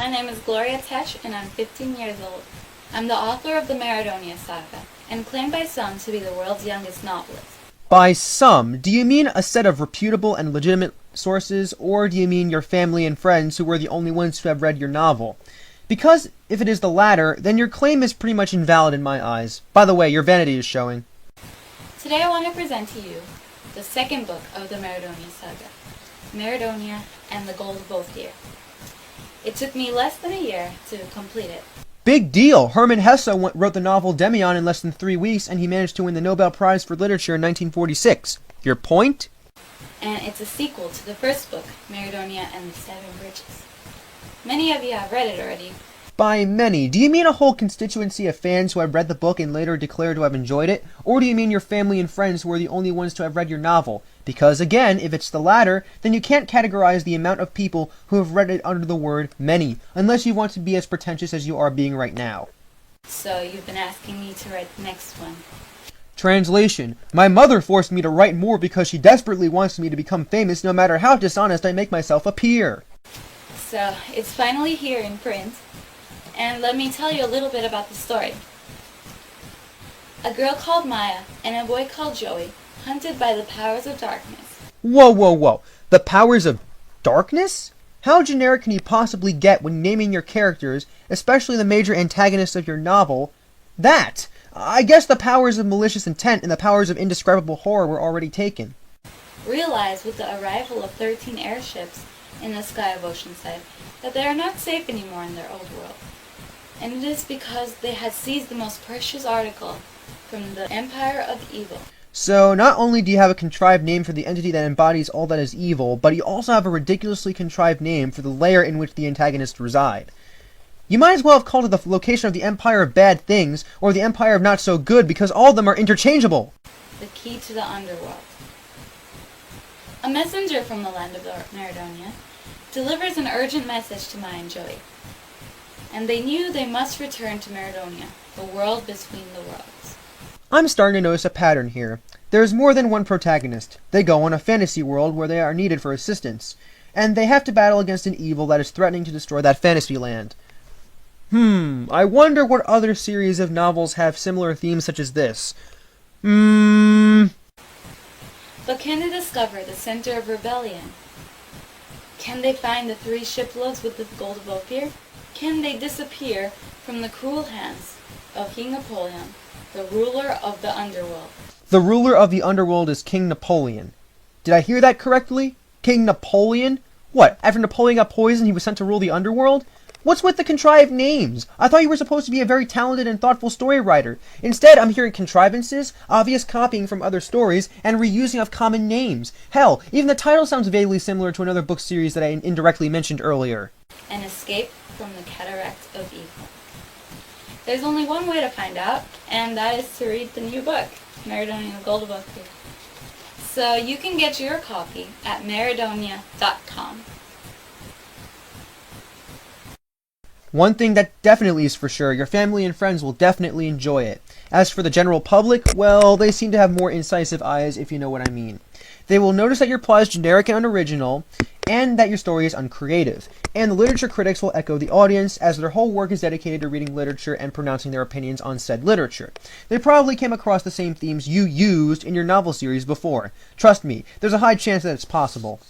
My name is Gloria and I'm 15 years old. I'm the author of the Maradonia saga, and claimed by some to be the world's youngest novelist. By some, do you mean a set of reputable and legitimate sources, or do you mean your family and friends who were the only ones who have read your novel? Because if it is the latter, then your claim is pretty much invalid in my eyes. By the way, your vanity is showing. Today I want to present to you the second book of the Maradonia saga, Maradonia and the Gold of Ophir. It took me less than a year to complete it. Big deal! Hermann Hesse wrote the novel Demion in less than 3 weeks, and he managed to win the Nobel Prize for Literature in 1946. Your point? And it's a sequel to the first book, Maradonia and the Seven Bridges. Many of you have read it already. By many, do you mean a whole constituency of fans who have read the book and later declared to have enjoyed it? Or do you mean your family and friends who are the only ones to have read your novel? Because again, if it's the latter, then you can't categorize the amount of people who have read it under the word many, unless you want to be as pretentious as you are being right now. So you've been asking me to write the next one. Translation: my mother forced me to write more because she desperately wants me to become famous no matter how dishonest I make myself appear. So it's finally here in print. And let me tell you a little bit about the story. A girl called Maya and a boy called Joey, hunted by the powers of darkness. Whoa, whoa, whoa. The powers of darkness? How generic can you possibly get when naming your characters, especially the major antagonists of your novel, that? I guess the powers of malicious intent and the powers of indescribable horror were already taken. Realize with the arrival of 13 airships in the sky of Oceanside that they are not safe anymore in their old world. And it is because they had seized the most precious article from the Empire of Evil. So, not only do you have a contrived name for the entity that embodies all that is evil, but you also have a ridiculously contrived name for the lair in which the antagonists reside. You might as well have called it the location of the Empire of Bad Things, or the Empire of Not So Good, because all of them are interchangeable. The key to the underworld. A messenger from the land of Maradonia delivers an urgent message to Maya and Joey. And they knew they must return to Maradonia, the world between the worlds. I'm starting to notice a pattern here. There's more than one protagonist. They go on a fantasy world where they are needed for assistance, and they have to battle against an evil that is threatening to destroy that fantasy land. I wonder what other series of novels have similar themes such as this. But can they discover the center of rebellion? Can they find the 3 shiploads with the Gold of Ophir? Can they disappear from the cruel hands of King Napoleon, the ruler of the underworld? The ruler of the underworld is King Napoleon. Did I hear that correctly? King Napoleon? What, after Napoleon got poisoned, he was sent to rule the underworld? What's with the contrived names? I thought you were supposed to be a very talented and thoughtful story writer. Instead, I'm hearing contrivances, obvious copying from other stories, and reusing of common names. Hell, even the title sounds vaguely similar to another book series that I indirectly mentioned earlier. An escape from the cataract of evil. There's only one way to find out, and that is to read the new book, Maradonia and the Gold of Ophir. So you can get your copy at maradonia.com. One thing that definitely is for sure, your family and friends will definitely enjoy it. As for the general public, well, they seem to have more incisive eyes, if you know what I mean. They will notice that your plot is generic and unoriginal, and that your story is uncreative. And the literature critics will echo the audience, as their whole work is dedicated to reading literature and pronouncing their opinions on said literature. They probably came across the same themes you used in your novel series before. Trust me, there's a high chance that it's possible.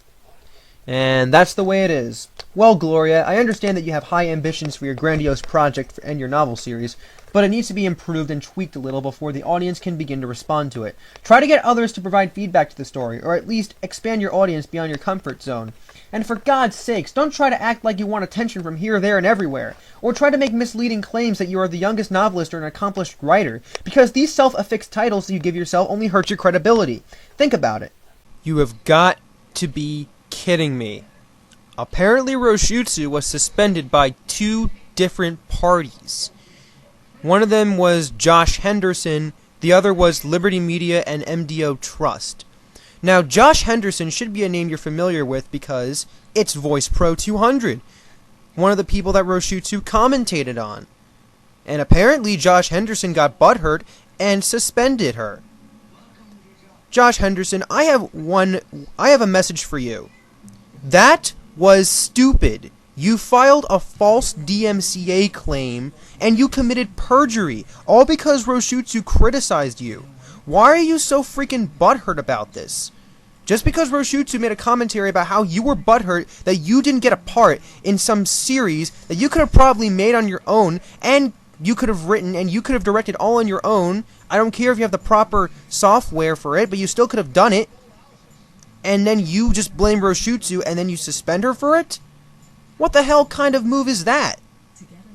And that's the way it is. Well, Gloria, I understand that you have high ambitions for your grandiose project and your novel series, but it needs to be improved and tweaked a little before the audience can begin to respond to it. Try to get others to provide feedback to the story, or at least expand your audience beyond your comfort zone. And for God's sakes, don't try to act like you want attention from here, there, and everywhere, or try to make misleading claims that you are the youngest novelist or an accomplished writer, because these self-affixed titles that you give yourself only hurt your credibility. Think about it. You have got to be kidding me. Apparently Roushutsu was suspended by 2 different parties. One of them was Josh Henderson, the other was Liberty Media and MDO Trust. Now, Josh Henderson should be a name you're familiar with because it's Voice Pro 200, one of the people that Roushutsu commentated on. And apparently Josh Henderson got butthurt and suspended her. Josh Henderson, I have a message for you. That was stupid. You filed a false DMCA claim, and you committed perjury, all because Roushutsu criticized you. Why are you so freaking butthurt about this? Just because Roushutsu made a commentary about how you were butthurt that you didn't get a part in some series that you could have probably made on your own, and you could have written, and you could have directed all on your own. I don't care if you have the proper software for it, but you still could have done it. And then you just blame Roushutsu, and then you suspend her for it? What the hell kind of move is that?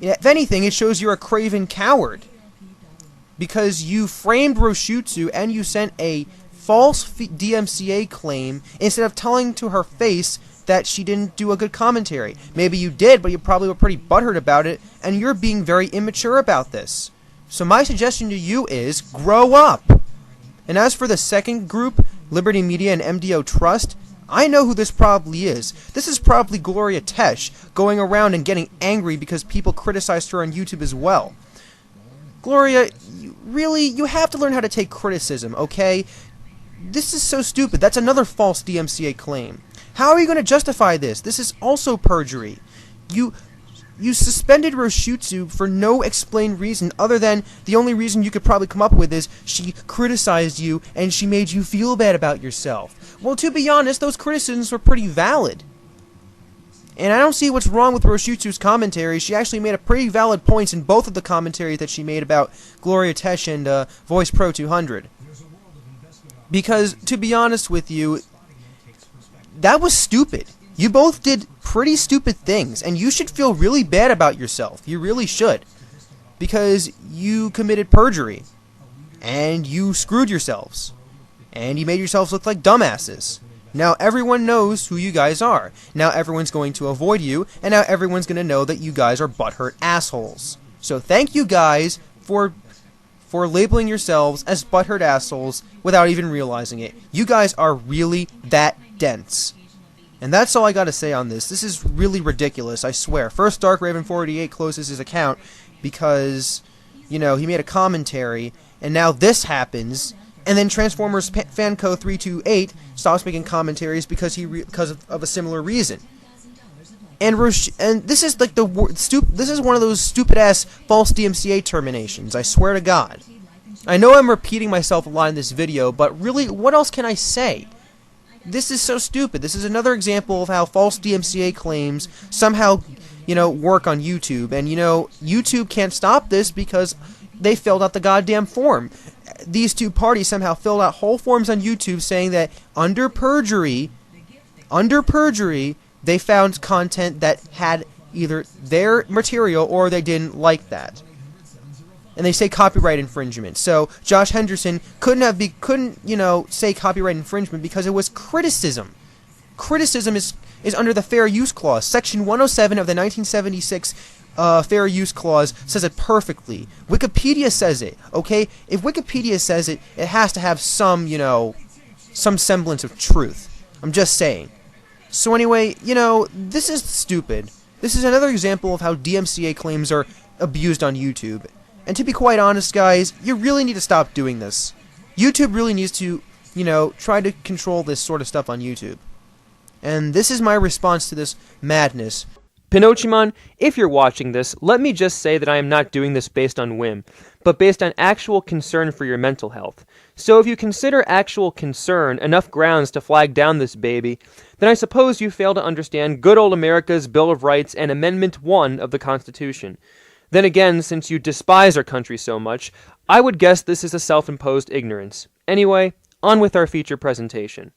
If anything, it shows you're a craven coward. Because you framed Roushutsu and you sent a false DMCA claim instead of telling to her face that she didn't do a good commentary. Maybe you did, but you probably were pretty butthurt about it, and you're being very immature about this. So my suggestion to you is, grow up! And as for the second group, Liberty Media and MDO Trust, I know who this probably is. This is probably Gloria Tesh, going around and getting angry because people criticized her on YouTube as well. Gloria, you have to learn how to take criticism, okay? This is so stupid. That's another false DMCA claim. How are you going to justify this? This is also perjury. You suspended Roushutsu for no explained reason other than the only reason you could probably come up with is she criticized you and she made you feel bad about yourself. Well, to be honest, those criticisms were pretty valid. And I don't see what's wrong with Roushutsu's commentary. She actually made a pretty valid points in both of the commentaries that she made about Gloria Tesh and Voice Pro 200. Because, to be honest with you, that was stupid. You both did pretty stupid things, and you should feel really bad about yourself. You really should. Because you committed perjury. And you screwed yourselves. And you made yourselves look like dumbasses. Now everyone knows who you guys are. Now everyone's going to avoid you, and now everyone's going to know that you guys are butthurt assholes. So thank you guys for labeling yourselves as butthurt assholes without even realizing it. You guys are really that dense. And that's all I gotta say on this. This is really ridiculous, I swear. First, Dark Raven 48 closes his account because, he made a commentary, and now this happens, and then Transformers Fanco 328 stops making commentaries because of a similar reason. And this is like this is one of those stupid ass false DMCA terminations. I swear to God. I know I'm repeating myself a lot in this video, but really, what else can I say? This is so stupid. This is another example of how false DMCA claims somehow, work on YouTube. And, YouTube can't stop this because they filled out the goddamn form. These two parties somehow filled out whole forms on YouTube saying that under perjury, they found content that had either their material or they didn't like that. And they say copyright infringement. So Josh Henderson couldn't say copyright infringement because it was criticism. Criticism is under the Fair Use Clause. Section 107 of the 1976 Fair Use Clause says it perfectly. Wikipedia says it, okay? If Wikipedia says it, it has to have some semblance of truth. I'm just saying. So anyway, this is stupid. This is another example of how DMCA claims are abused on YouTube. And to be quite honest, guys, you really need to stop doing this. YouTube really needs to, try to control this sort of stuff on YouTube. And this is my response to this madness. Pinochimon, if you're watching this, let me just say that I am not doing this based on whim, but based on actual concern for your mental health. So if you consider actual concern enough grounds to flag down this baby, then I suppose you fail to understand good old America's Bill of Rights and Amendment 1 of the Constitution. Then again, since you despise our country so much, I would guess this is a self-imposed ignorance. Anyway, on with our feature presentation.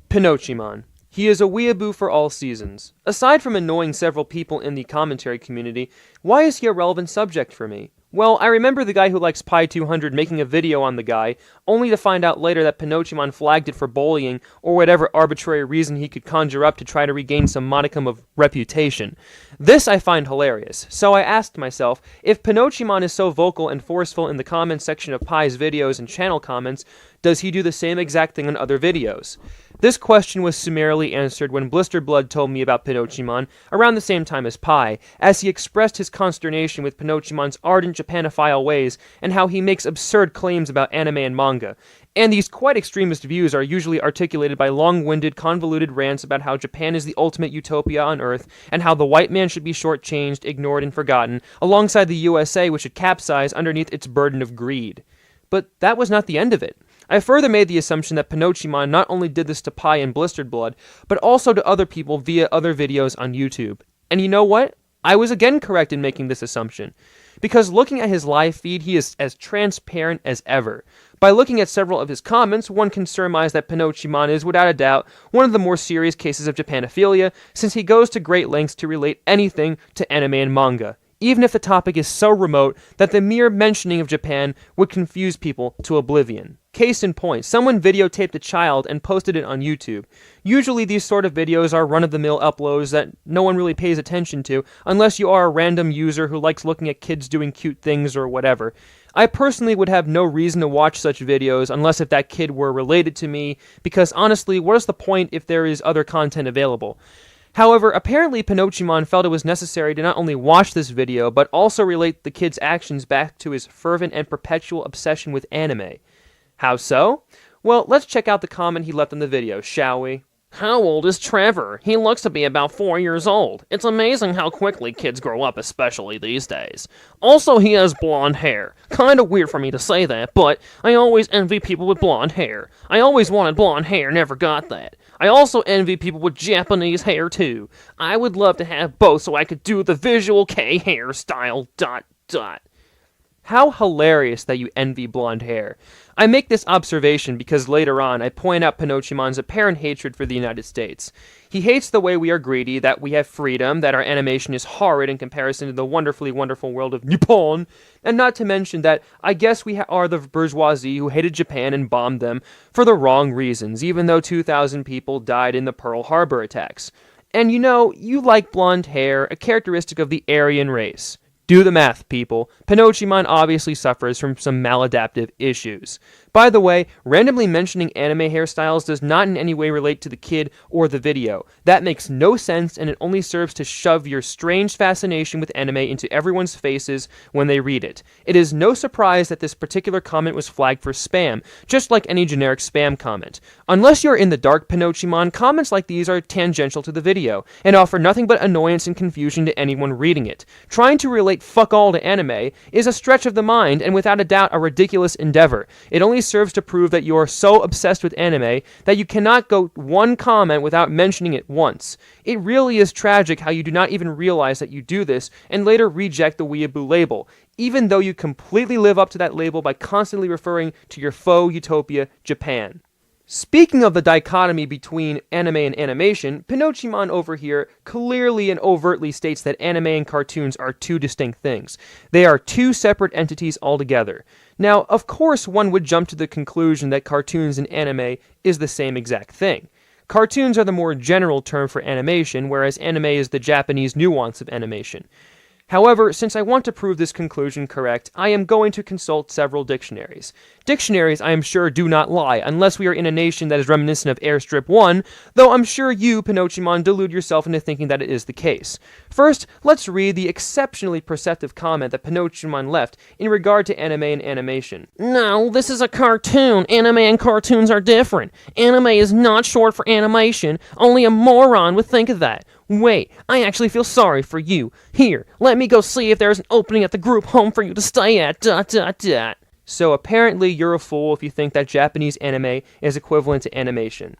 Pinochimon. He is a weeaboo for all seasons. Aside from annoying several people in the commentary community, why is he a relevant subject for me? Well, I remember the guy who likes Pi 200 making a video on the guy, only to find out later that Pinochimon flagged it for bullying or whatever arbitrary reason he could conjure up to try to regain some modicum of reputation. This I find hilarious, so I asked myself, if Pinochimon is so vocal and forceful in the comments section of Pi's videos and channel comments, does he do the same exact thing on other videos? This question was summarily answered when Blistered Blood told me about Pinochimon around the same time as Pi, as he expressed his consternation with Pinochimon's ardent Japanophile ways and how he makes absurd claims about anime and manga. And these quite extremist views are usually articulated by long-winded, convoluted rants about how Japan is the ultimate utopia on Earth, and how the white man should be shortchanged, ignored, and forgotten, alongside the USA, which should capsize underneath its burden of greed. But that was not the end of it. I further made the assumption that Pinochimon not only did this to Pi and Blistered Blood, but also to other people via other videos on YouTube. And you know what? I was again correct in making this assumption. Because looking at his live feed, he is as transparent as ever. By looking at several of his comments, one can surmise that Pinochimon is, without a doubt, one of the more serious cases of Japanophilia, since he goes to great lengths to relate anything to anime and manga, even if the topic is so remote that the mere mentioning of Japan would confuse people to oblivion. Case in point, someone videotaped a child and posted it on YouTube. Usually these sort of videos are run-of-the-mill uploads that no one really pays attention to, unless you are a random user who likes looking at kids doing cute things or whatever. I personally would have no reason to watch such videos unless if that kid were related to me, because honestly, what is the point if there is other content available? However, apparently Pinochimon felt it was necessary to not only watch this video, but also relate the kid's actions back to his fervent and perpetual obsession with anime. How so? Well, let's check out the comment he left in the video, shall we? How old is Trevor? He looks to be about 4 years old. It's amazing how quickly kids grow up, especially these days. Also, he has blonde hair. Kinda weird for me to say that, but I always envy people with blonde hair. I always wanted blonde hair, never got that. I also envy people with Japanese hair, too. I would love to have both so I could do the visual K hairstyle, ... How hilarious that you envy blonde hair. I make this observation because later on I point out Pinochimon's apparent hatred for the United States. He hates the way we are greedy, that we have freedom, that our animation is horrid in comparison to the wonderfully wonderful world of Nippon, and not to mention that I guess we are the bourgeoisie who hated Japan and bombed them for the wrong reasons, even though 2,000 people died in the Pearl Harbor attacks. And you know, you like blonde hair, a characteristic of the Aryan race. Do the math, people. Pinochimon obviously suffers from some maladaptive issues. By the way, randomly mentioning anime hairstyles does not in any way relate to the kid or the video. That makes no sense, and it only serves to shove your strange fascination with anime into everyone's faces when they read it. It is no surprise that this particular comment was flagged for spam, just like any generic spam comment. Unless you're in the dark, Pinochimon, comments like these are tangential to the video, and offer nothing but annoyance and confusion to anyone reading it. Trying to relate fuck all to anime is a stretch of the mind, and without a doubt a ridiculous endeavor. It only serves to prove that you are so obsessed with anime that you cannot go one comment without mentioning it once. It really is tragic how you do not even realize that you do this and later reject the weeaboo label, even though you completely live up to that label by constantly referring to your faux utopia, Japan. Speaking of the dichotomy between anime and animation, Pinochimon over here clearly and overtly states that anime and cartoons are two distinct things. They are two separate entities altogether. Now, of course, one would jump to the conclusion that cartoons and anime is the same exact thing. Cartoons are the more general term for animation, whereas anime is the Japanese nuance of animation. However, since I want to prove this conclusion correct, I am going to consult several dictionaries. Dictionaries, I am sure, do not lie, unless we are in a nation that is reminiscent of Airstrip 1, though I'm sure you, Pinochimon, delude yourself into thinking that it is the case. First, let's read the exceptionally perceptive comment that Pinochimon left in regard to anime and animation. No, this is a cartoon. Anime and cartoons are different. Anime is not short for animation. Only a moron would think of that. Wait, I actually feel sorry for you. Here, let me go see if there's an opening at the group home for you to stay at, ... So apparently you're a fool if you think that Japanese anime is equivalent to animation.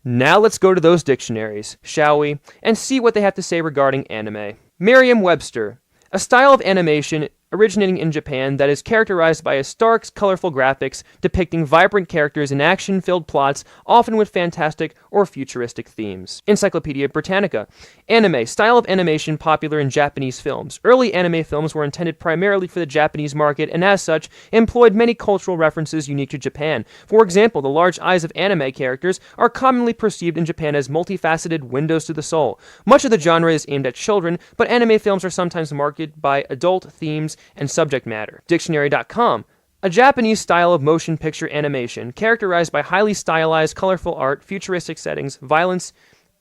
Now let's go to those dictionaries, shall we, and see what they have to say regarding anime. Merriam-Webster, a style of animation originating in Japan that is characterized by a stark, colorful graphics depicting vibrant characters and action-filled plots, often with fantastic or futuristic themes. Encyclopedia Britannica. Anime, style of animation popular in Japanese films. Early anime films were intended primarily for the Japanese market and as such employed many cultural references unique to Japan. For example, the large eyes of anime characters are commonly perceived in Japan as multifaceted windows to the soul. Much of the genre is aimed at children, but anime films are sometimes marketed by adult themes and subject matter. Dictionary.com. a Japanese style of motion picture animation characterized by highly stylized, colorful art, futuristic settings, violence,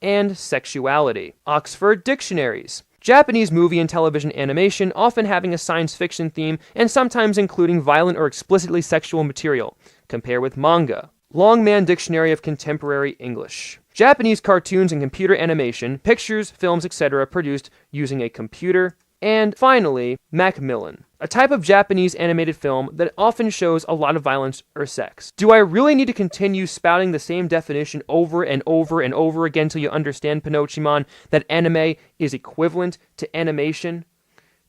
and sexuality. Oxford Dictionaries. Japanese movie and television animation, often having a science fiction theme and sometimes including violent or explicitly sexual material. Compare with manga. Longman Dictionary of Contemporary English. Japanese cartoons and computer animation, pictures, films, etc. produced using a computer. And finally, Macmillan, a type of Japanese animated film that often shows a lot of violence or sex. Do I really need to continue spouting the same definition over and over and over again till you understand, Pinochimon, that anime is equivalent to animation?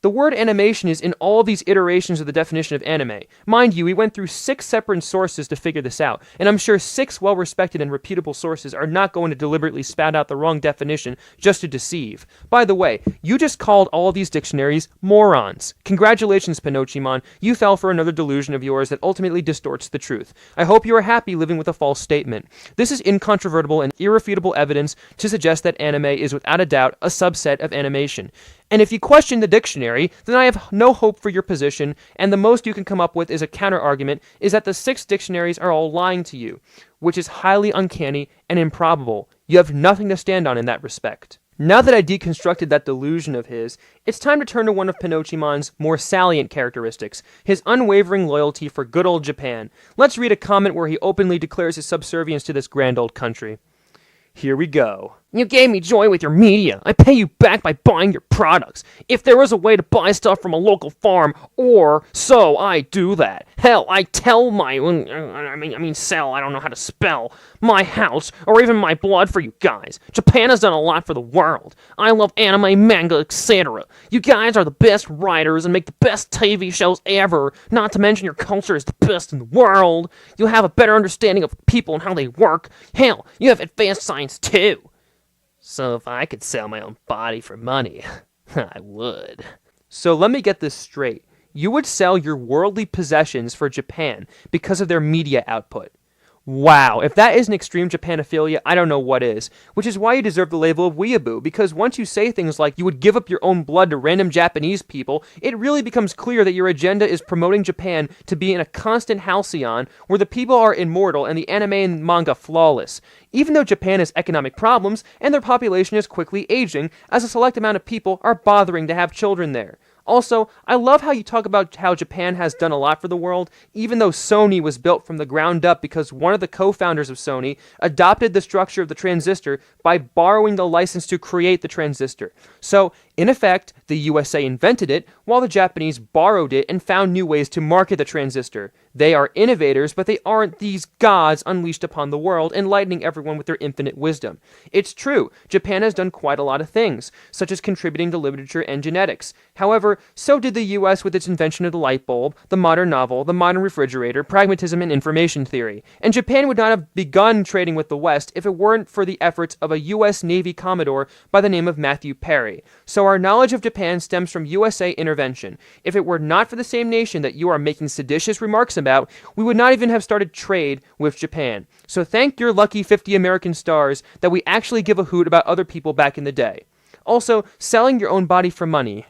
The word animation is in all these iterations of the definition of anime. Mind you, we went through 6 separate sources to figure this out, and I'm sure 6 well-respected and reputable sources are not going to deliberately spout out the wrong definition just to deceive. By the way, you just called all of these dictionaries morons. Congratulations, Pinochimon, you fell for another delusion of yours that ultimately distorts the truth. I hope you are happy living with a false statement. This is incontrovertible and irrefutable evidence to suggest that anime is without a doubt a subset of animation. And if you question the dictionary, then I have no hope for your position, and the most you can come up with as a counter-argument is that the 6 dictionaries are all lying to you, which is highly uncanny and improbable. You have nothing to stand on in that respect. Now that I deconstructed that delusion of his, it's time to turn to one of Pinochimon's more salient characteristics, his unwavering loyalty for good old Japan. Let's read a comment where he openly declares his subservience to this grand old country. Here we go. You gave me joy with your media. I pay you back by buying your products. If there was a way to buy stuff from a local farm, or so, I do that. Hell, I tell sell, I don't know how to spell, my house, or even my blood for you guys. Japan has done a lot for the world. I love anime, manga, etc. You guys are the best writers and make the best TV shows ever, not to mention your culture is the best in the world. You have a better understanding of people and how they work. Hell, you have advanced science too. So if I could sell my own body for money, I would. So let me get this straight. You would sell your worldly possessions for Japan because of their media output. Wow, if that isn't extreme Japanophilia, I don't know what is. Which is why you deserve the label of weeaboo, because once you say things like you would give up your own blood to random Japanese people, it really becomes clear that your agenda is promoting Japan to be in a constant halcyon where the people are immortal and the anime and manga flawless. Even though Japan has economic problems and their population is quickly aging, as a select amount of people are bothering to have children there. Also, I love how you talk about how Japan has done a lot for the world, even though Sony was built from the ground up because one of the co-founders of Sony adopted the structure of the transistor by borrowing the license to create the transistor. So, in effect, the USA invented it, while the Japanese borrowed it and found new ways to market the transistor. They are innovators, but they aren't these gods unleashed upon the world, enlightening everyone with their infinite wisdom. It's true, Japan has done quite a lot of things, such as contributing to literature and genetics. However, so did the US with its invention of the light bulb, the modern novel, the modern refrigerator, pragmatism, and information theory. And Japan would not have begun trading with the West if it weren't for the efforts of a US Navy Commodore by the name of Matthew Perry. So our knowledge of Japan stems from USA intervention. If it were not for the same nation that you are making seditious remarks about, we would not even have started trade with Japan. So thank your lucky 50 American stars that we actually give a hoot about other people back in the day. Also, selling your own body for money.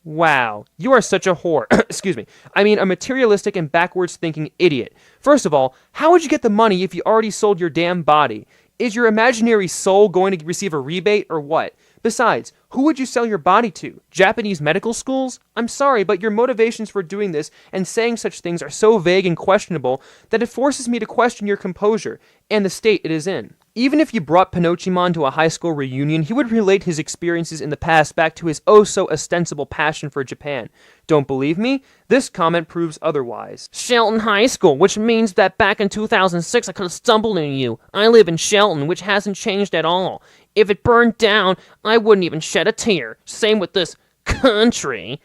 Wow, you are such a whore. Excuse me. I mean, a materialistic and backwards thinking idiot. First of all, how would you get the money if you already sold your damn body? Is your imaginary soul going to receive a rebate or what? Besides, who would you sell your body to? Japanese medical schools? I'm sorry, but your motivations for doing this and saying such things are so vague and questionable that it forces me to question your composure and the state it is in. Even if you brought Pinochimon to a high school reunion, he would relate his experiences in the past back to his oh-so-ostensible passion for Japan. Don't believe me? This comment proves otherwise. Shelton High School, which means that back in 2006 I could have stumbled into you. I live in Shelton, which hasn't changed at all. If it burned down, I wouldn't even shed a tear. Same with this country.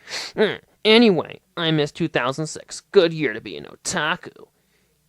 Anyway, I miss 2006. Good year to be an otaku.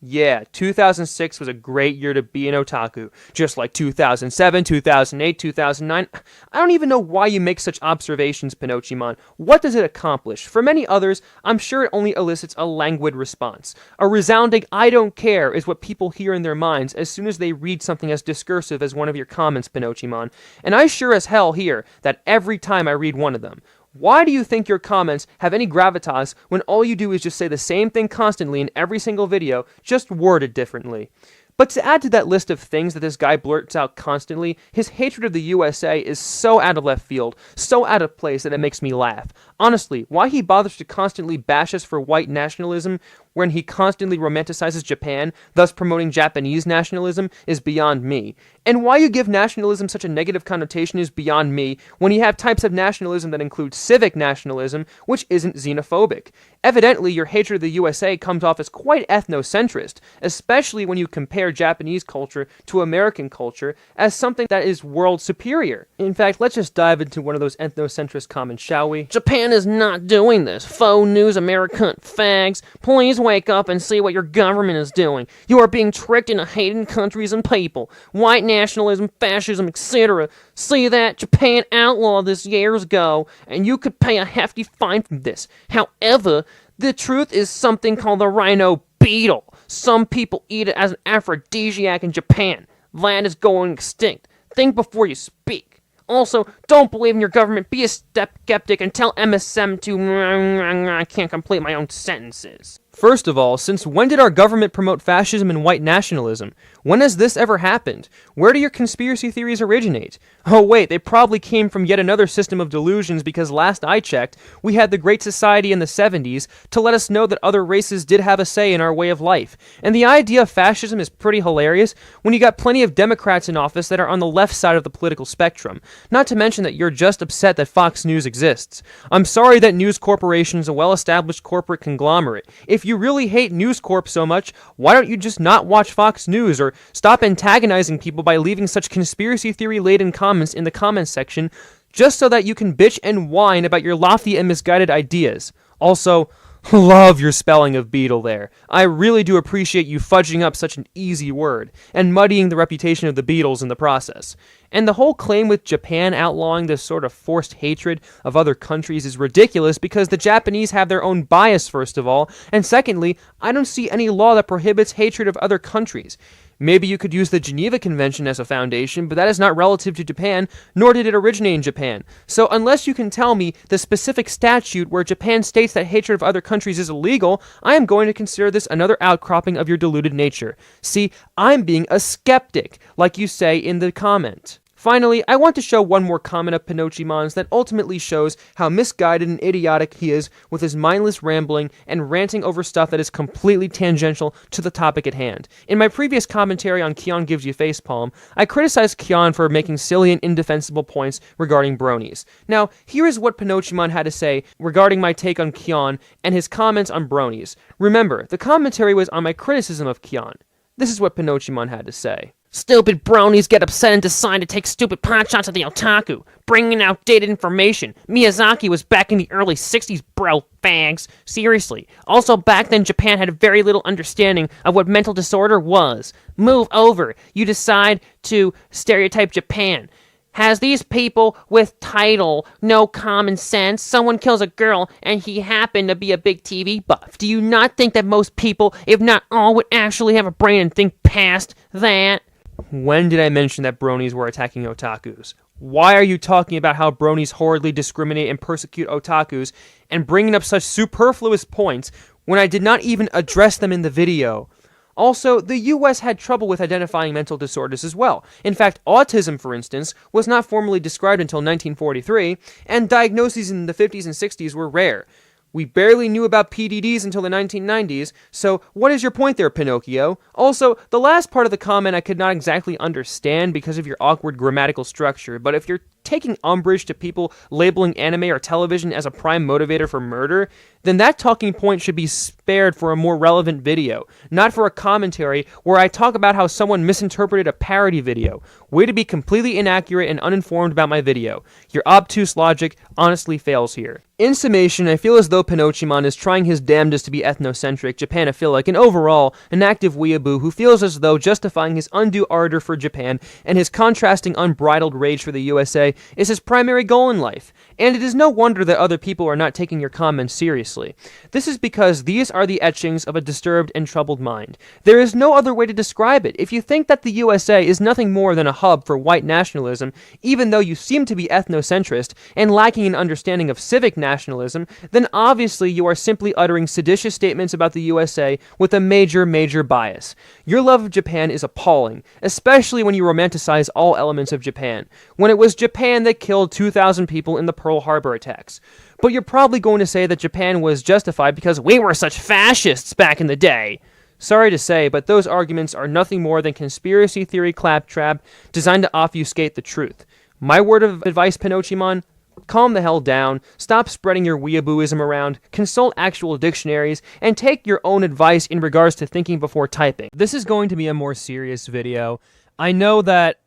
Yeah, 2006 was a great year to be an otaku. Just like 2007, 2008, 2009. I don't even know why you make such observations, Pinochimon. What does it accomplish? For many others, I'm sure it only elicits a languid response. A resounding I don't care is what people hear in their minds as soon as they read something as discursive as one of your comments, Pinochimon. And I sure as hell hear that every time I read one of them. Why do you think your comments have any gravitas when all you do is just say the same thing constantly in every single video, just worded differently? But to add to that list of things that this guy blurts out constantly, his hatred of the USA is so out of left field, so out of place that it makes me laugh. Honestly, why he bothers to constantly bash us for white nationalism when he constantly romanticizes Japan, thus promoting Japanese nationalism, is beyond me. And why you give nationalism such a negative connotation is beyond me when you have types of nationalism that include civic nationalism, which isn't xenophobic. Evidently, your hatred of the USA comes off as quite ethnocentrist, especially when you compare Japanese culture to American culture as something that is world superior. In fact, let's just dive into one of those ethnocentrist comments, shall we? Japan is not doing this. Faux news American fags. Please wake up and see what your government is doing. You are being tricked into hating countries and people. White nationalism, fascism, etc. See that? Japan outlawed this years ago, and you could pay a hefty fine for this. However, the truth is something called the rhino beetle. Some people eat it as an aphrodisiac in Japan. That is going extinct. Think before you speak. Also, don't believe in your government. Be a skeptic and tell MSM to... I can't complete my own sentences. First of all, since when did our government promote fascism and white nationalism? When has this ever happened? Where do your conspiracy theories originate? Oh wait, they probably came from yet another system of delusions because last I checked, we had the Great Society in the 70s to let us know that other races did have a say in our way of life. And the idea of fascism is pretty hilarious when you got plenty of Democrats in office that are on the left side of the political spectrum. Not to mention that you're just upset that Fox News exists. I'm sorry that News Corporation is a well-established corporate conglomerate. If you really hate News Corp so much, why don't you just not watch Fox News or stop antagonizing people by leaving such conspiracy theory-laden comments in the comments section just so that you can bitch and whine about your lofty and misguided ideas. Also, love your spelling of beetle there. I really do appreciate you fudging up such an easy word and muddying the reputation of the Beatles in the process. And the whole claim with Japan outlawing this sort of forced hatred of other countries is ridiculous because the Japanese have their own bias, first of all, and secondly, I don't see any law that prohibits hatred of other countries. Maybe you could use the Geneva Convention as a foundation, but that is not relative to Japan, nor did it originate in Japan. So unless you can tell me the specific statute where Japan states that hatred of other countries is illegal, I am going to consider this another outcropping of your deluded nature. See, I'm being a skeptic, like you say in the comment. Finally, I want to show one more comment of Pinochimon's that ultimately shows how misguided and idiotic he is with his mindless rambling and ranting over stuff that is completely tangential to the topic at hand. In my previous commentary on Kion Gives You Facepalm, I criticized Kion for making silly and indefensible points regarding bronies. Now, here is what Pinochimon had to say regarding my take on Kion and his comments on bronies. Remember, the commentary was on my criticism of Kion. This is what Pinochimon had to say. Stupid bronies get upset and decide to take stupid potshots at the otaku, bringing outdated information. Miyazaki was back in the early 60s, bro, fags. Seriously. Also, back then, Japan had very little understanding of what mental disorder was. Move over. You decide to stereotype Japan. Has these people with title no common sense? Someone kills a girl and he happened to be a big TV buff. Do you not think that most people, if not all, would actually have a brain and think past that? When did I mention that bronies were attacking otakus? Why are you talking about how bronies horridly discriminate and persecute otakus and bringing up such superfluous points when I did not even address them in the video? Also, the US had trouble with identifying mental disorders as well. In fact, autism, for instance, was not formally described until 1943, and diagnoses in the 50s and 60s were rare. We barely knew about PDDs until the 1990s, so what is your point there, Pinocchio? Also, the last part of the comment I could not exactly understand because of your awkward grammatical structure, but if you're taking umbrage to people labeling anime or television as a prime motivator for murder, then that talking point should be spared for a more relevant video, not for a commentary where I talk about how someone misinterpreted a parody video. Way to be completely inaccurate and uninformed about my video. Your obtuse logic honestly fails here. In summation, I feel as though Pinochimon is trying his damnedest to be ethnocentric, Japanophilic, and overall, an active weeaboo who feels as though justifying his undue ardor for Japan and his contrasting unbridled rage for the USA USA is his primary goal in life, and it is no wonder that other people are not taking your comments seriously. This is because these are the etchings of a disturbed and troubled mind. There is no other way to describe it. If you think that the USA is nothing more than a hub for white nationalism, even though you seem to be ethnocentrist and lacking an understanding of civic nationalism, then obviously you are simply uttering seditious statements about the USA with a major bias. Your love of Japan is appalling, especially when you romanticize all elements of Japan, when it was Japan that killed 2,000 people in the Pearl Harbor attacks. But you're probably going to say that Japan was justified because we were such fascists back in the day. Sorry to say, but those arguments are nothing more than conspiracy theory claptrap designed to obfuscate the truth. My word of advice, Pinochimon: calm the hell down, stop spreading your weeabooism around, consult actual dictionaries, and take your own advice in regards to thinking before typing. This is going to be a more serious video. I know that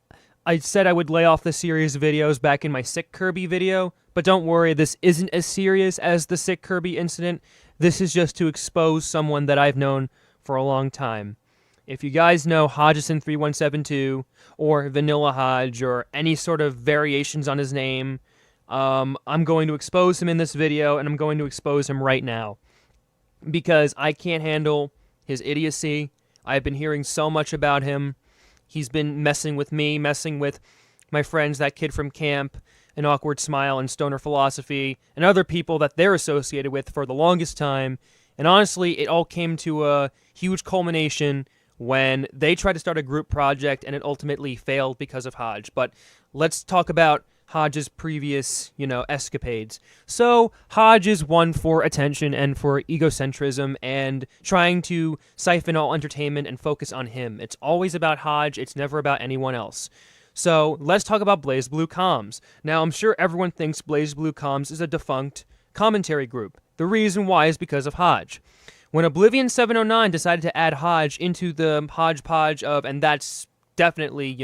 I said I would lay off the serious videos back in my Sick Kirby video, but don't worry, this isn't as serious as the Sick Kirby incident. This is just to expose someone that I've known for a long time. If you guys know Hodgson3172, or Vanilla Hodge, or any sort of variations on his name, I'm going to expose him in this video, and I'm going to expose him right now. Because I can't handle his idiocy. I've been hearing so much about him. He's been messing with me, messing with my friends, that kid from camp, An Awkward Smile, and Stoner Philosophy, and other people that they're associated with for the longest time. And honestly, it all came to a huge culmination when they tried to start a group project, and it ultimately failed because of Hodge. But let's talk about Hodge's previous, escapades. So, Hodge is one for attention and for egocentrism and trying to siphon all entertainment and focus on him. It's always about Hodge, it's never about anyone else. So, let's talk about BlazBlue Comms. Now, I'm sure everyone thinks BlazBlue Comms is a defunct commentary group. The reason why is because of Hodge. When Oblivion709 decided to add Hodge into the hodgepodge of, and that's definitely,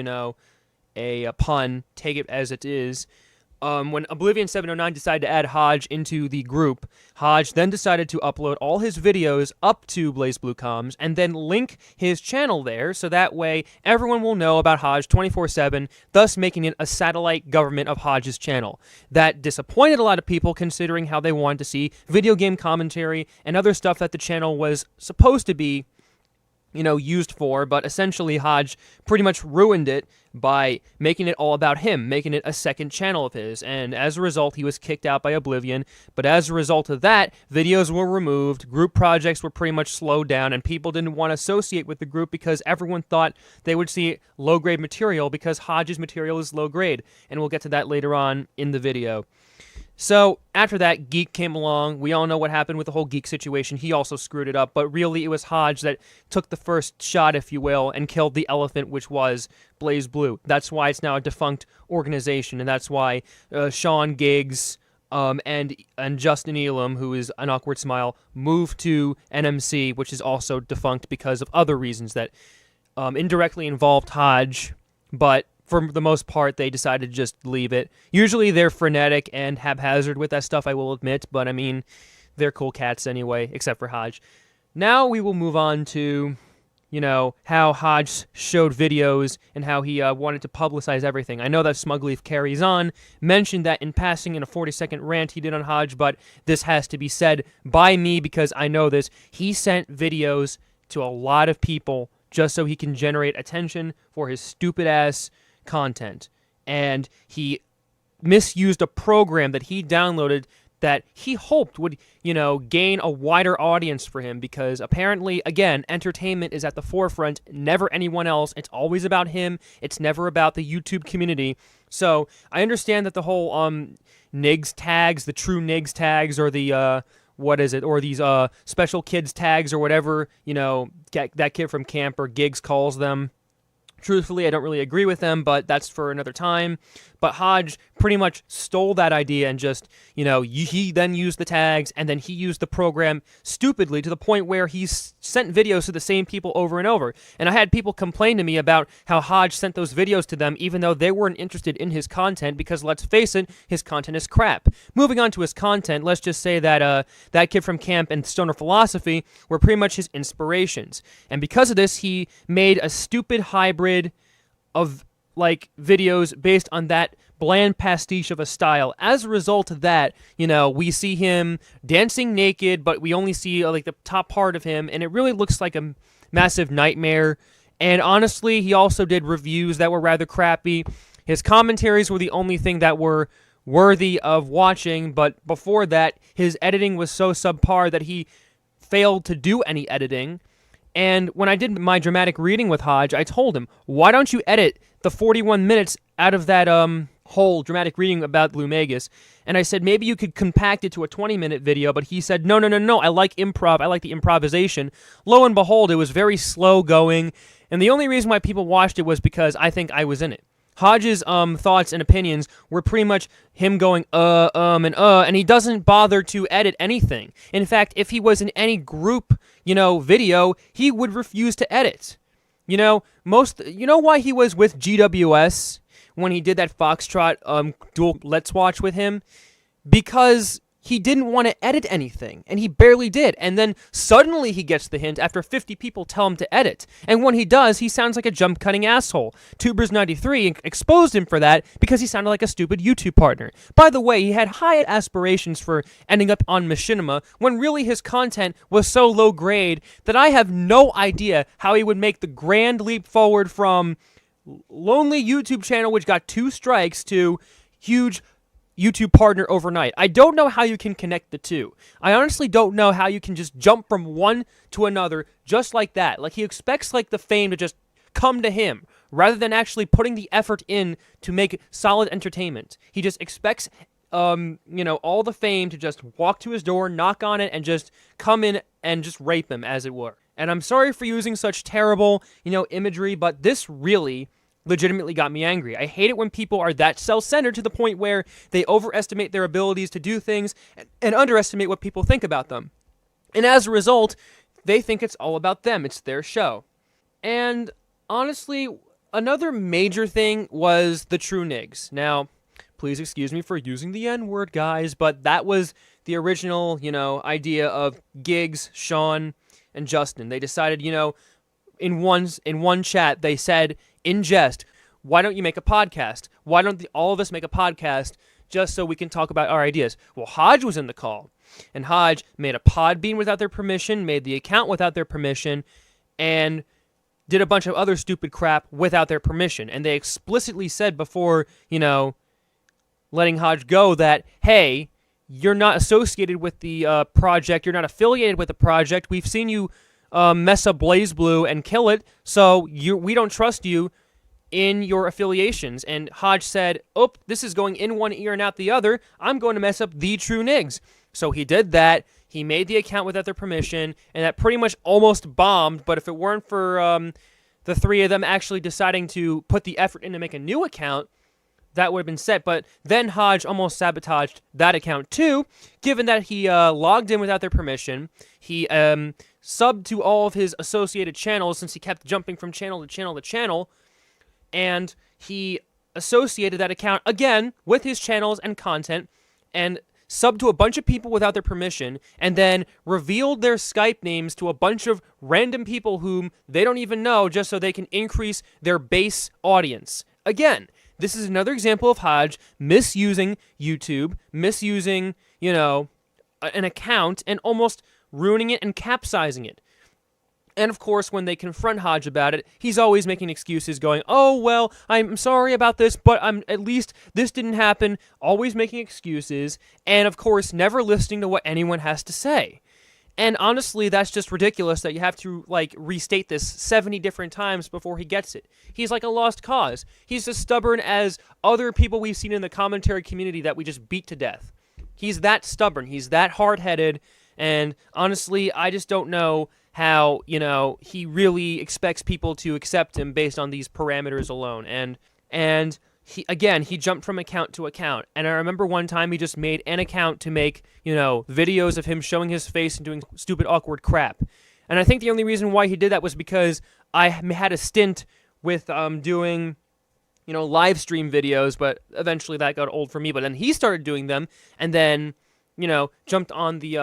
a pun, take it as it is. When Oblivion709 decided to add Hodge into the group, Hodge then decided to upload all his videos up to BlazBlue Comms and then link his channel there, so that way everyone will know about Hodge 24/7, thus making it a satellite government of Hodge's channel. That disappointed a lot of people, considering how they wanted to see video game commentary and other stuff that the channel was supposed to be used for, but essentially Hodge pretty much ruined it by making it all about him, making it a second channel of his, and as a result, he was kicked out by Oblivion. But as a result of that, videos were removed, group projects were pretty much slowed down, and people didn't want to associate with the group because everyone thought they would see low-grade material because Hodge's material is low-grade, and we'll get to that later on in the video. So, after that, Geek came along. We all know what happened with the whole Geek situation. He also screwed it up, but really it was Hodge that took the first shot, if you will, and killed the elephant, which was BlazBlue. That's why it's now a defunct organization, and that's why Sean Giggs and Justin Elam, who is An Awkward Smile, moved to NMC, which is also defunct because of other reasons that indirectly involved Hodge, but for the most part, they decided to just leave it. Usually they're frenetic and haphazard with that stuff, I will admit, but I mean, they're cool cats anyway, except for Hodge. Now we will move on to, how Hodge showed videos and how he wanted to publicize everything. I know that Smugleaf Carries On mentioned that in passing in a 40-second rant he did on Hodge, but this has to be said by me because I know this. He sent videos to a lot of people just so he can generate attention for his stupid-ass content, and he misused a program that he downloaded that he hoped would, gain a wider audience for him, because apparently, again, entertainment is at the forefront, never anyone else. It's always about him. It's never about the YouTube community. So I understand that the whole NIGS tags, the true NIGS tags, or the or these special kids tags, or whatever, that kid from camp or Gigs calls them. Truthfully, I don't really agree with them, but that's for another time. But Hodge pretty much stole that idea and just, he then used the tags, and then he used the program stupidly to the point where he sent videos to the same people over and over. And I had people complain to me about how Hodge sent those videos to them even though they weren't interested in his content, because let's face it, his content is crap. Moving on to his content, let's just say that that kid from camp and Stoner Philosophy were pretty much his inspirations. And because of this, he made a stupid hybrid of videos based on that bland pastiche of a style. As a result of that, we see him dancing naked, but we only see like the top part of him, and it really looks like a massive nightmare. And honestly, he also did reviews that were rather crappy. His commentaries were the only thing that were worthy of watching, but before that, his editing was so subpar that he failed to do any editing. And when I did my dramatic reading with Hodge, I told him, why don't you edit the 41 minutes out of that whole dramatic reading about Blue Magus? And I said, maybe you could compact it to a 20-minute video, but he said, no, I like improv, I like the improvisation. Lo and behold, it was very slow going, and the only reason why people watched it was because I think I was in it. Hodge's thoughts and opinions were pretty much him going, and he doesn't bother to edit anything. In fact, if he was in any group, video, he would refuse to edit. You know why he was with GWS when he did that Foxtrot dual Let's Watch with him? Because he didn't want to edit anything, and he barely did. And then suddenly he gets the hint after 50 people tell him to edit. And when he does, he sounds like a jump-cutting asshole. Tubers93 exposed him for that because he sounded like a stupid YouTube partner. By the way, he had high aspirations for ending up on Machinima, when really his content was so low grade that I have no idea how he would make the grand leap forward from lonely YouTube channel which got 2 strikes to huge YouTube partner overnight. I don't know how you can connect the two. I honestly don't know how you can just jump from one to another just like that. Like, he expects like the fame to just come to him rather than actually putting the effort in to make solid entertainment. He just expects all the fame to just walk to his door, knock on it, and just come in and just rape him, as it were. And I'm sorry for using such terrible, imagery, but this really legitimately got me angry. I hate it when people are that self-centered to the point where they overestimate their abilities to do things and underestimate what people think about them. And as a result, they think it's all about them. It's their show. And honestly, another major thing was the True Nigs. Now, please excuse me for using the N-word, guys, but that was the original, idea of Giggs, Sean, and Justin. They decided, in one chat, they said, in jest, why don't you make a podcast? Why don't all of us make a podcast just so we can talk about our ideas? Well, Hodge was in the call, and Hodge made a Podbean without their permission, made the account without their permission, and did a bunch of other stupid crap without their permission. And they explicitly said before, letting Hodge go that, hey, you're not associated with the project, you're not affiliated with the project, we've seen you mess up BlazBlue and kill it, so we don't trust you in your affiliations. And Hodge said, oh, this is going in one ear and out the other, I'm going to mess up the True Nigs. So he did that, he made the account without their permission, and that pretty much almost bombed, but if it weren't for the three of them actually deciding to put the effort in to make a new account, that would have been set. But then Hodge almost sabotaged that account too, given that he logged in without their permission. He subbed to all of his associated channels since he kept jumping from channel to channel to channel, and he associated that account again with his channels and content, and subbed to a bunch of people without their permission, and then revealed their Skype names to a bunch of random people whom they don't even know just so they can increase their base audience. Again, this is another example of Hodge misusing YouTube, misusing, an account, and almost ruining it and capsizing it. And of course, when they confront Hodge about it, he's always making excuses going, oh, well, I'm sorry about this, but at least this didn't happen, always making excuses, and of course, never listening to what anyone has to say. And honestly, that's just ridiculous that you have to, restate this 70 different times before he gets it. He's like a lost cause. He's as stubborn as other people we've seen in the commentary community that we just beat to death. He's that stubborn. He's that hard-headed. And honestly, I just don't know how, he really expects people to accept him based on these parameters alone. And he jumped from account to account. And I remember one time he just made an account to make, videos of him showing his face and doing stupid, awkward crap. And I think the only reason why he did that was because I had a stint with doing, live stream videos, but eventually that got old for me. But then he started doing them, and then, jumped on the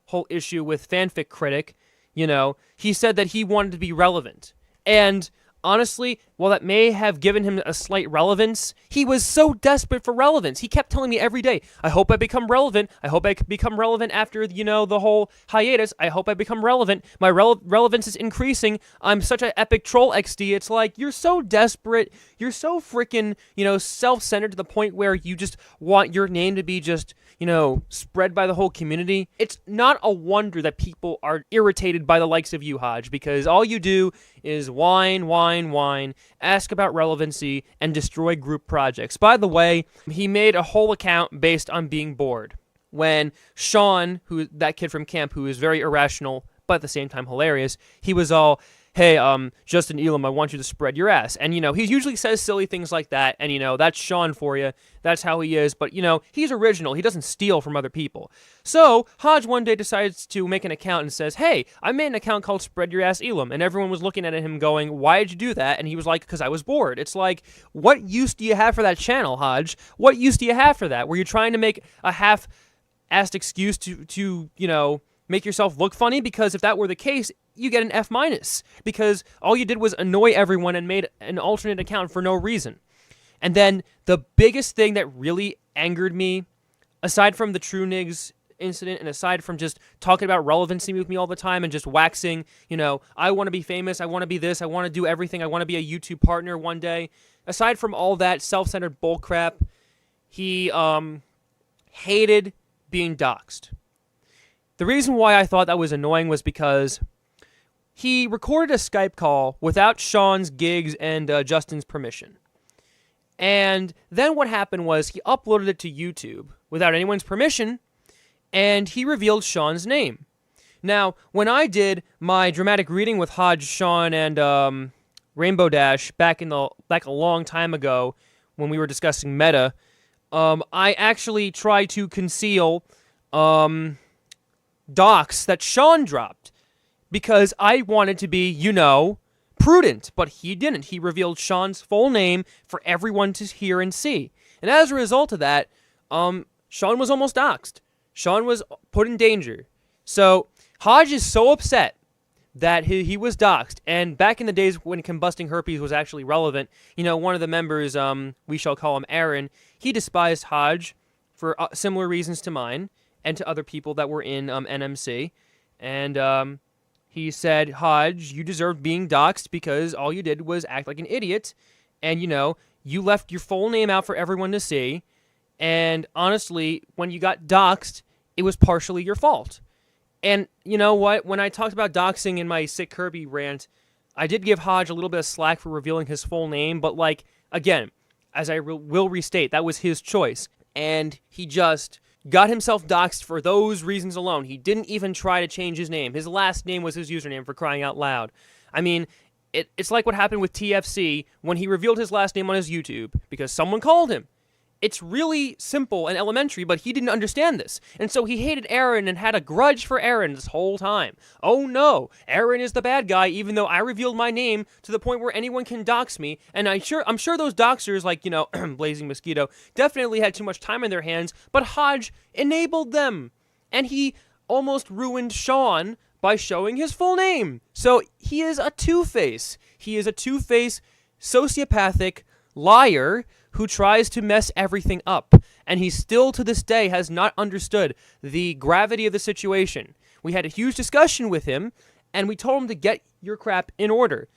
whole issue with Fanfic Critic. He said that he wanted to be relevant. And honestly, while that may have given him a slight relevance, he was so desperate for relevance. He kept telling me every day, I hope I become relevant. I hope I become relevant after, the whole hiatus. I hope I become relevant. My relevance is increasing. I'm such an epic troll XD. It's like, you're so desperate. You're so freaking, self-centered to the point where you just want your name to be just, spread by the whole community. It's not a wonder that people are irritated by the likes of you, Hodge, because all you do is whine, ask about relevancy, and destroy group projects. By the way, he made a whole account based on being bored. When Sean, that kid from camp who is very irrational, but at the same time hilarious, he was all, hey, Justin Elam, I want you to spread your ass. And, he usually says silly things like that, and, that's Sean for you. That's how he is, but, he's original. He doesn't steal from other people. So, Hodge one day decides to make an account and says, hey, I made an account called Spread Your Ass Elam, and everyone was looking at him going, why did you do that? And he was like, because I was bored. It's like, what use do you have for that channel, Hodge? What use do you have for that? Were you trying to make a half-assed excuse to make yourself look funny? Because if that were the case, you get an F-, because all you did was annoy everyone and made an alternate account for no reason. And then the biggest thing that really angered me, aside from the True Nigs incident and aside from just talking about relevancy with me all the time and just waxing, I want to be famous, I want to be this, I want to do everything, I want to be a YouTube partner one day. Aside from all that self-centered bullcrap, he hated being doxxed. The reason why I thought that was annoying was because he recorded a Skype call without Sean's, Giggs, and Justin's permission. And then what happened was he uploaded it to YouTube without anyone's permission, and he revealed Sean's name. Now, when I did my dramatic reading with Hodge, Sean, and Rainbow Dash back a long time ago when we were discussing meta, I actually tried to conceal docs that Sean dropped because I wanted to be, prudent, but he didn't. He revealed Sean's full name for everyone to hear and see. And as a result of that, Sean was almost doxxed. Sean was put in danger. So Hodge is so upset that he was doxxed. And back in the days when combusting herpes was actually relevant, one of the members, we shall call him Aaron, he despised Hodge for similar reasons to mine and to other people that were in NMC. And he said, Hodge, you deserved being doxxed because all you did was act like an idiot. And, you left your full name out for everyone to see. And honestly, when you got doxxed, it was partially your fault. And you know what? When I talked about doxing in my Sick Kirby rant, I did give Hodge a little bit of slack for revealing his full name. But, again, as I will restate, that was his choice. And he just got himself doxxed for those reasons alone. He didn't even try to change his name. His last name was his username, for crying out loud. I mean, it's like what happened with TFC when he revealed his last name on his YouTube because someone called him. It's really simple and elementary, but he didn't understand this. And so he hated Aaron and had a grudge for Aaron this whole time. Oh no, Aaron is the bad guy, even though I revealed my name to the point where anyone can dox me. And I'm sure those doxers, Blazing Mosquito, definitely had too much time in their hands, but Hodge enabled them. And he almost ruined Sean by showing his full name. So he is a two-face. He is a two-face, sociopathic liar who tries to mess everything up, and he still to this day has not understood the gravity of the situation. We had a huge discussion with him, and we told him to get your crap in order.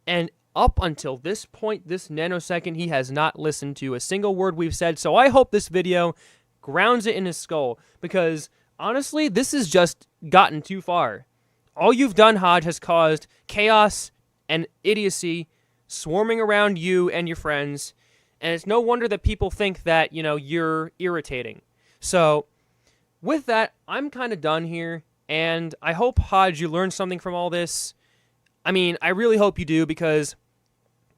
And up until this point, this nanosecond, he has not listened to a single word we've said, so I hope this video grounds it in his skull, because honestly, this has just gotten too far. All you've done, Hodge, has caused chaos and idiocy swarming around you and your friends. And it's no wonder that people think that, you're irritating. So, with that, I'm kind of done here. And I hope, Hodge, you learned something from all this. I mean, I really hope you do, because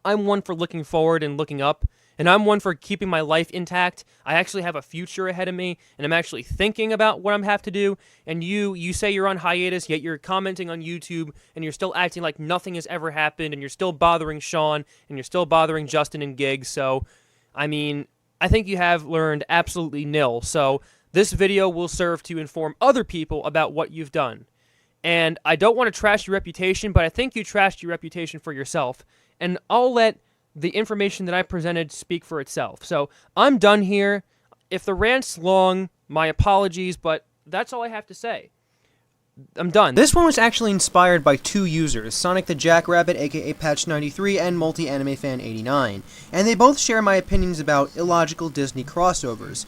I'm one for looking forward and looking up. And I'm one for keeping my life intact. I actually have a future ahead of me. And I'm actually thinking about what I have to do. And you say you're on hiatus, yet you're commenting on YouTube. And you're still acting like nothing has ever happened. And you're still bothering Sean. And you're still bothering Justin and Giggs. So, I mean, I think you have learned absolutely nil. So, this video will serve to inform other people about what you've done. And I don't want to trash your reputation, but I think you trashed your reputation for yourself. and I'll let the information that I presented speak for itself. So I'm done here. If the rant's long, my apologies, but that's all I have to say. I'm done. This one was actually inspired by two users, Sonic the Jackrabbit aka Patch93 and Multi-Anime-Fan89, and they both share my opinions about illogical Disney crossovers.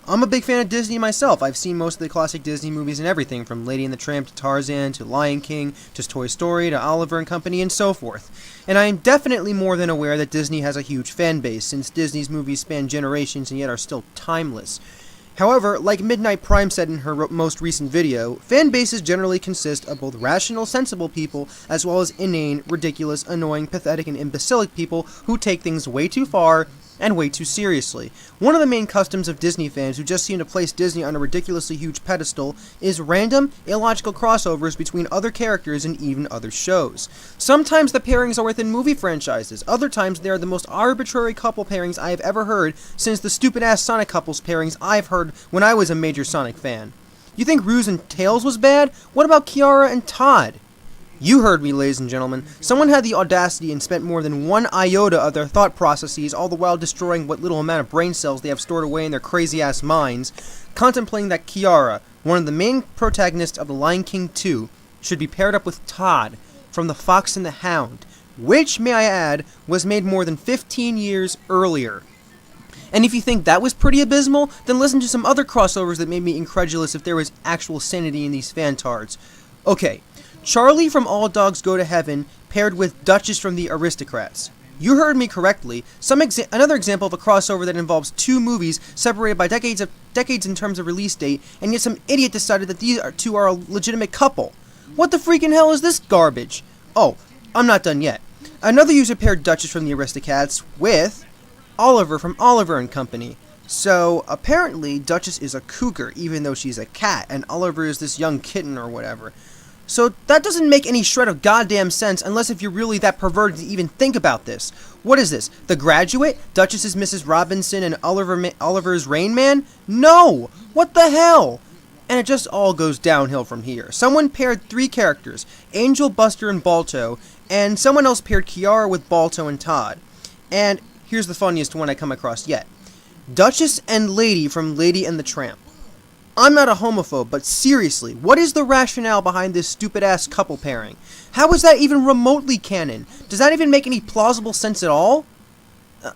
I'm a big fan of Disney myself. I've seen most of the classic Disney movies and everything, from Lady and the Tramp to Tarzan to Lion King to Toy Story to Oliver and Company and so forth. And I am definitely more than aware that Disney has a huge fan base, since Disney's movies span generations and yet are still timeless. However, like Midnight Prime said in her most recent video, fan bases generally consist of both rational, sensible people, as well as inane, ridiculous, annoying, pathetic, and imbecilic people who take things way too far and way too seriously. One of the main customs of Disney fans who just seem to place Disney on a ridiculously huge pedestal is random, illogical crossovers between other characters and even other shows. Sometimes the pairings are within movie franchises, other times they are the most arbitrary couple pairings I have ever heard since the stupid-ass Sonic couples pairings I've heard when I was a major Sonic fan. You think Ruse and Tails was bad? What about Kiara and Todd? You heard me, ladies and gentlemen. Someone had the audacity and spent more than 1 iota of their thought processes, all the while destroying what little amount of brain cells they have stored away in their crazy-ass minds, contemplating that Kiara, one of the main protagonists of The Lion King 2, should be paired up with Todd from The Fox and the Hound, which, may I add, was made more than 15 years earlier. And if you think that was pretty abysmal, then listen to some other crossovers that made me incredulous if there was actual sanity in these fantards. Okay. Charlie from All Dogs Go to Heaven paired with Duchess from The Aristocrats. You heard me correctly. Another example of a crossover that involves two movies separated by decades in terms of release date, and yet some idiot decided that these two are a legitimate couple. What the freaking hell is this garbage? Oh, I'm not done yet. Another user paired Duchess from The Aristocrats with Oliver from Oliver and Company. So, apparently, Duchess is a cougar, even though she's a cat, and Oliver is this young kitten or whatever. So that doesn't make any shred of goddamn sense unless if you're really that perverted to even think about this. What is this? The Graduate? Duchess is Mrs. Robinson and Oliver's Rain Man? No! What the hell? And it just all goes downhill from here. Someone paired 3 characters, Angel, Buster, and Balto, and someone else paired Kiara with Balto and Todd. And here's the funniest one I come across yet. Duchess and Lady from Lady and the Tramp. I'm not a homophobe, but seriously, what is the rationale behind this stupid-ass couple pairing? How is that even remotely canon? Does that even make any plausible sense at all?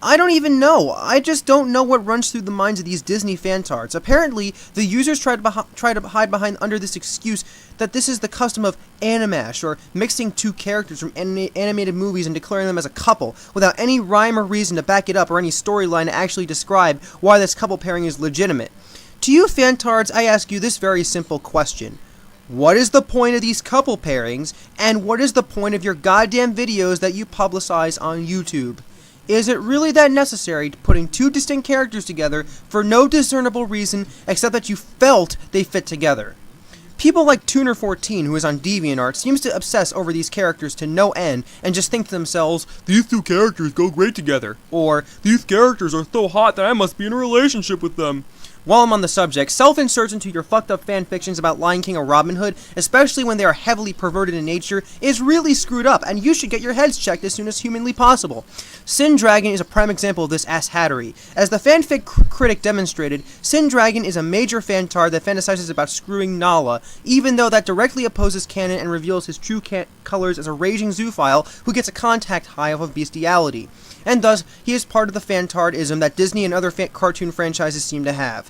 I don't even know. I just don't know what runs through the minds of these Disney fantards. Apparently, the users try to hide behind under this excuse that this is the custom of animash, or mixing 2 characters from animated movies and declaring them as a couple, without any rhyme or reason to back it up or any storyline to actually describe why this couple pairing is legitimate. To you fantards, I ask you this very simple question. What is the point of these couple pairings, and what is the point of your goddamn videos that you publicize on YouTube? Is it really that necessary, putting 2 distinct characters together for no discernible reason except that you felt they fit together? People like Tuner14, who is on DeviantArt, seems to obsess over these characters to no end and just think to themselves, "These 2 characters go great together," or "These characters are so hot that I must be in a relationship with them." While I'm on the subject, self-inserts into your fucked up fanfictions about Lion King or Robin Hood, especially when they are heavily perverted in nature, is really screwed up, and you should get your heads checked as soon as humanly possible. Sin Dragon is a prime example of this asshattery. As the fanfic critic demonstrated, Sin Dragon is a major fantard that fantasizes about screwing Nala, even though that directly opposes canon and reveals his true colors as a raging zoophile who gets a contact high off of bestiality. And thus, he is part of the fantardism that Disney and other cartoon franchises seem to have.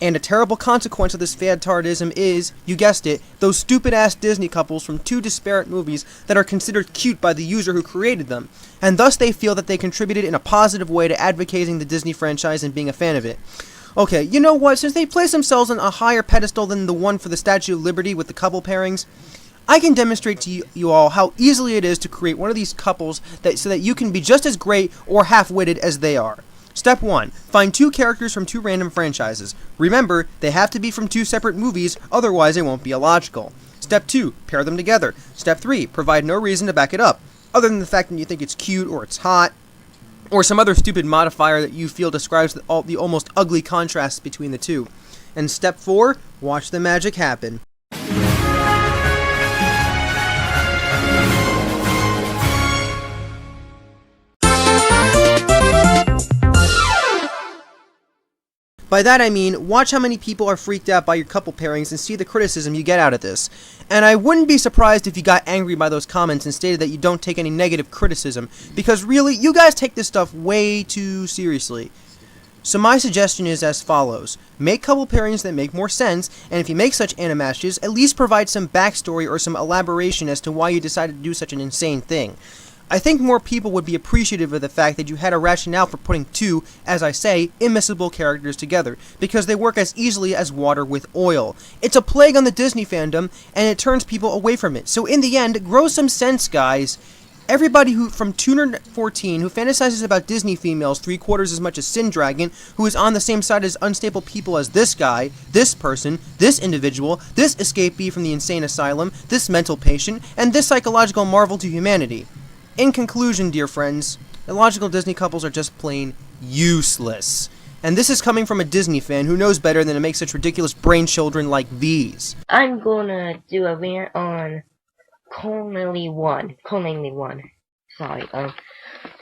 And a terrible consequence of this fantardism is, you guessed it, those stupid-ass Disney couples from 2 disparate movies that are considered cute by the user who created them, and thus they feel that they contributed in a positive way to advocating the Disney franchise and being a fan of it. Okay, you know what, since they place themselves on a higher pedestal than the one for the Statue of Liberty with the couple pairings, I can demonstrate to you all how easily it is to create one of these couples so that you can be just as great or half-witted as they are. Step 1. Find 2 characters from 2 random franchises. Remember, they have to be from 2 separate movies, otherwise they won't be illogical. Step 2. Pair them together. Step 3. Provide no reason to back it up, other than the fact that you think it's cute or it's hot, or some other stupid modifier that you feel describes the almost ugly contrasts between the 2. And Step 4. Watch the magic happen. By that I mean, watch how many people are freaked out by your couple pairings and see the criticism you get out of this. And I wouldn't be surprised if you got angry by those comments and stated that you don't take any negative criticism, because really, you guys take this stuff way too seriously. So my suggestion is as follows. Make couple pairings that make more sense, and if you make such animatches, at least provide some backstory or some elaboration as to why you decided to do such an insane thing. I think more people would be appreciative of the fact that you had a rationale for putting two, as I say, immiscible characters together, because they work as easily as water with oil. It's a plague on the Disney fandom, and it turns people away from it. So in the end, grow some sense, guys. Everybody who from Tuner14 who fantasizes about Disney females 3/4 as much as Sin Dragon, who is on the same side as unstable people as this guy, this person, this individual, this escapee from the insane asylum, this mental patient, and this psychological marvel to humanity. In conclusion, dear friends, illogical Disney couples are just plain useless. And this is coming from a Disney fan who knows better than to make such ridiculous brain children like these. I'm gonna do a rant on Conlangley1. Sorry,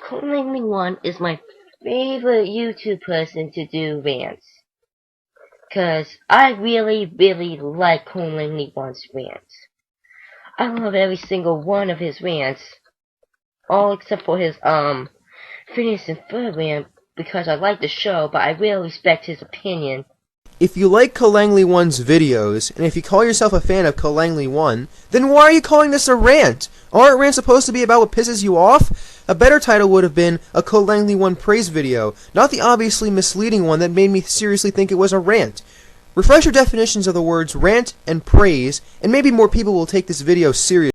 Conlangley1 is my favorite YouTube person to do rants. Cause I really like Conlangley1's rants. I love every single one of his rants. All except for his, Phineas and Ferb rant, because I like the show, but I really respect his opinion. If you like Conlangley1's videos, and if you call yourself a fan of Conlangley1, then why are you calling this a rant? Aren't rants supposed to be about what pisses you off? A better title would have been a Conlangley1 praise video, not the obviously misleading one that made me seriously think it was a rant. Refresh your definitions of the words rant and praise, and maybe more people will take this video seriously.